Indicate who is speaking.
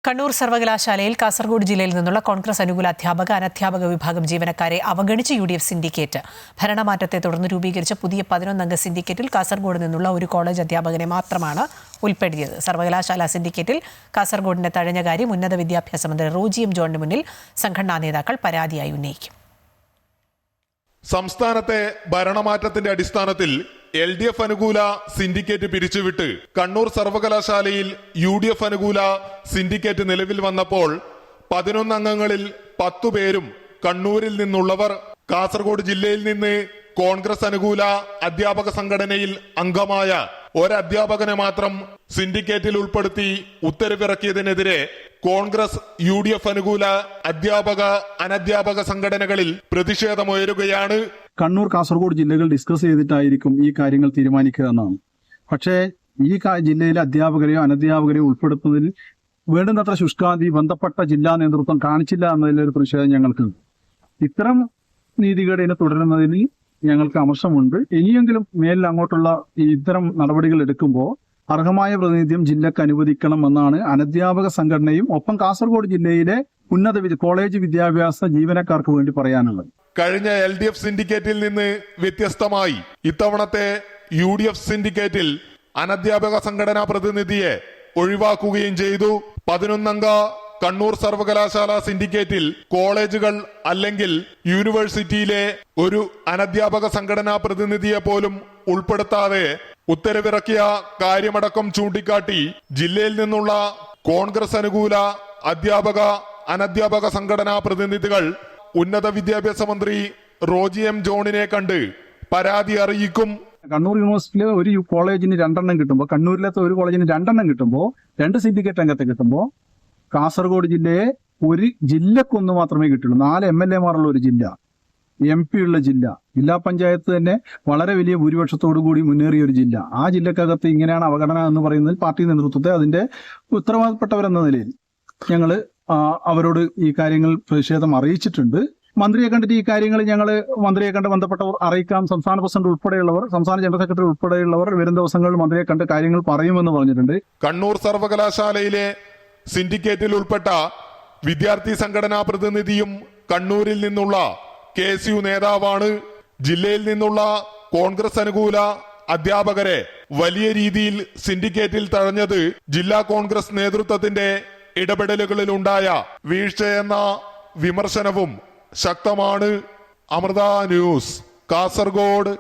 Speaker 1: കണ്ണൂർ സർവകലാശാലയിൽ കാസർഗോഡ് ജില്ലയിൽ നിന്നുള്ള കോൺഗ്രസ് അനുകൂല അധ്യാപക അനധ്യാപക വിഭാഗം ജീവനക്കാരെ അവഗണിച്ച് UDF സിൻഡിക്കേറ്റ്. ഭരണമാറ്റത്തെ തുടർന്ന് രൂപീകരിച്ച പുതിയ 11-അംഗ സിൻഡിക്കേറ്റിൽ കാസർഗോഡ് നിന്നുള്ള ഒരു കോളേജ് അധ്യാപകനെ മാത്രമാണ് ഉൾപ്പെടുത്തിയത്. സർവകലാശാല സിൻഡിക്കേറ്റിൽ കാസർഗോഡിന്റെ തഴഞ്ഞ കാര്യം ഉന്നത വിദ്യാഭ്യാസ മന്ത്രി റോജി എം ജോണിന് മുന്നിൽ സംഘടനാ നേതാക്കൾ പരാതിയായി ഉന്നയിക്കും.
Speaker 2: സംസ്ഥാനത്തെ ഭരണമാറ്റത്തിന്റെ അടിസ്ഥാനത്തിൽ LDF അനുകൂല സിൻഡിക്കേറ്റ് പിരിച്ചുവിട്ട് കണ്ണൂർ സർവകലാശാലയിൽ UDF അനുകൂല സിൻഡിക്കേറ്റ് നിലവിൽ വന്നപ്പോൾ 11 അംഗങ്ങളിൽ 10 പേരും കണ്ണൂരിൽ നിന്നുള്ളവർ. കാസർഗോഡ് ജില്ലയിൽ നിന്ന് കോൺഗ്രസ് അനുകൂല അധ്യാപക സംഘടനയിൽ അംഗമായ ഒരധ്യാപകനെ മാത്രം സിൻഡിക്കേറ്റിൽ ഉൾപ്പെടുത്തി ഉത്തരവിറക്കിയതിനെതിരെ കോൺഗ്രസ് UDF അനുകൂല അധ്യാപക അനധ്യാപക സംഘടനകളിൽ പ്രതിഷേധമുയരുകയാണ്.
Speaker 3: കണ്ണൂർ കാസർഗോഡ് ജില്ലകൾ ഡിസ്കസ് ചെയ്തിട്ടായിരിക്കും ഈ കാര്യങ്ങൾ തീരുമാനിക്കുക എന്നാണ്. പക്ഷേ ഈ ജില്ലയിലെ അധ്യാപകരെയോ അനധ്യാപകരെയോ ഉൾപ്പെടുത്തുന്നതിൽ വേണ്ടുന്നത്ര ശുഷ്കാന്തി ബന്ധപ്പെട്ട ജില്ലാ നേതൃത്വം കാണിച്ചില്ല എന്നതിലൊരു പ്രതിഷേധം ഞങ്ങൾക്കുണ്ട്. ഇത്തരം നീതികേടിനെ തുടരുന്നതിന് ഞങ്ങൾക്ക് അമർഷമുണ്ട്. ഇനിയെങ്കിലും മേലിൽ അങ്ങോട്ടുള്ള ഇത്തരം നടപടികൾ എടുക്കുമ്പോൾ അർഹമായ പ്രാതിനിധ്യം ജില്ലക്ക് അനുവദിക്കണം എന്നാണ് അനധ്യാപക സംഘടനയും ഒപ്പം കാസർഗോഡ് ജില്ലയിലെ കോളേജ് വിദ്യാഭ്യാസ ജീവനക്കാർക്ക് വേണ്ടി പറയാനുള്ളത്.
Speaker 2: കഴിഞ്ഞ LDF സിൻഡിക്കേറ്റിൽ നിന്ന് വ്യത്യസ്തമായി ഇത്തവണത്തെ UDF സിൻഡിക്കേറ്റിൽ അനധ്യാപക സംഘടനാ പ്രതിനിധിയെ ഒഴിവാക്കുകയും ചെയ്തു. 11-അംഗ കണ്ണൂർ സർവകലാശാല സിൻഡിക്കേറ്റിൽ കോളേജുകൾ അല്ലെങ്കിൽ യൂണിവേഴ്സിറ്റിയിലെ ഒരു അനധ്യാപക സംഘടനാ പ്രതിനിധിയെ പോലും ഉൾപ്പെടുത്താതെ ഉത്തരവിറക്കിയ കാര്യമടക്കം ചൂണ്ടിക്കാട്ടി ജില്ലയിൽ നിന്നുള്ള കോൺഗ്രസ് അനുകൂല അധ്യാപക അനധ്യാപക സംഘടനാ പ്രതിനിധികൾ ഉന്നത വിദ്യാഭ്യാസ മന്ത്രി റോജി എം ജോണിനെ കണ്ട് പരാതി അറിയിക്കും.
Speaker 3: കണ്ണൂർ യൂണിവേഴ്സിറ്റിയിലെ ഒരു കോളേജിന് 2 എണ്ണം കിട്ടുമ്പോൾ, കണ്ണൂരിലത്തെ ഒരു കോളേജിന് 2 എണ്ണം കിട്ടുമ്പോൾ, 2 സിൻഡിക്കേറ്റ് അംഗത്തെ കിട്ടുമ്പോൾ കാസർഗോഡ് ജില്ലയെ ഒരു ജില്ലക്കൊന്ന് മാത്രമേ കിട്ടുള്ളൂ. 4 MLA-മാരുള്ള ഒരു ജില്ല, MP ഉള്ള ജില്ല, ജില്ലാ പഞ്ചായത്ത് തന്നെ വളരെ വലിയ ഭൂരിപക്ഷത്തോടു കൂടി മുന്നേറിയ ഒരു ജില്ല. ആ ജില്ലക്കകത്ത് ഇങ്ങനെയാണ് അവഗണന എന്ന് പറയുന്നത് പാർട്ടി നേതൃത്വത്തെ അതിന്റെ ഉത്തരവാദപ്പെട്ടവരെന്ന നിലയിൽ ഞങ്ങൾ അവരോട് ഈ കാര്യങ്ങൾ പ്രതിഷേധം അറിയിച്ചിട്ടുണ്ട്. മന്ത്രിയെ കണ്ടിട്ട് ഈ കാര്യങ്ങൾ ഞങ്ങൾ മന്ത്രിയെ കണ്ട് ബന്ധപ്പെട്ടവർ അറിയിക്കാം. സംസ്ഥാന പ്രസിഡന്റ് ഉൾപ്പെടെയുള്ളവർ, സംസ്ഥാന ജനറൽ സെക്രട്ടറി ഉൾപ്പെടെയുള്ളവർ വരും ദിവസങ്ങളിൽ മന്ത്രിയെ കണ്ട് കാര്യങ്ങൾ പറയുമെന്ന് പറഞ്ഞിട്ടുണ്ട്.
Speaker 2: കണ്ണൂർ സർവകലാശാലയിലെ സിൻഡിക്കേറ്റിൽ ഉൾപ്പെട്ട വിദ്യാർത്ഥി സംഘടനാ പ്രതിനിധിയും കണ്ണൂരിൽ നിന്നുള്ള KSU നേതാവാണ്. ജില്ലയിൽ നിന്നുള്ള കോൺഗ്രസ് അനുകൂല അധ്യാപകരെ വലിയ രീതിയിൽ സിൻഡിക്കേറ്റിൽ തഴഞ്ഞത് ജില്ലാ കോൺഗ്രസ് നേതൃത്വത്തിന്റെ ഇടപെടലുകളിലുണ്ടായ വീഴ്ചയെന്ന വിമർശനവും ശക്തമാണ്. അമൃത ന്യൂസ്, കാസർഗോഡ്.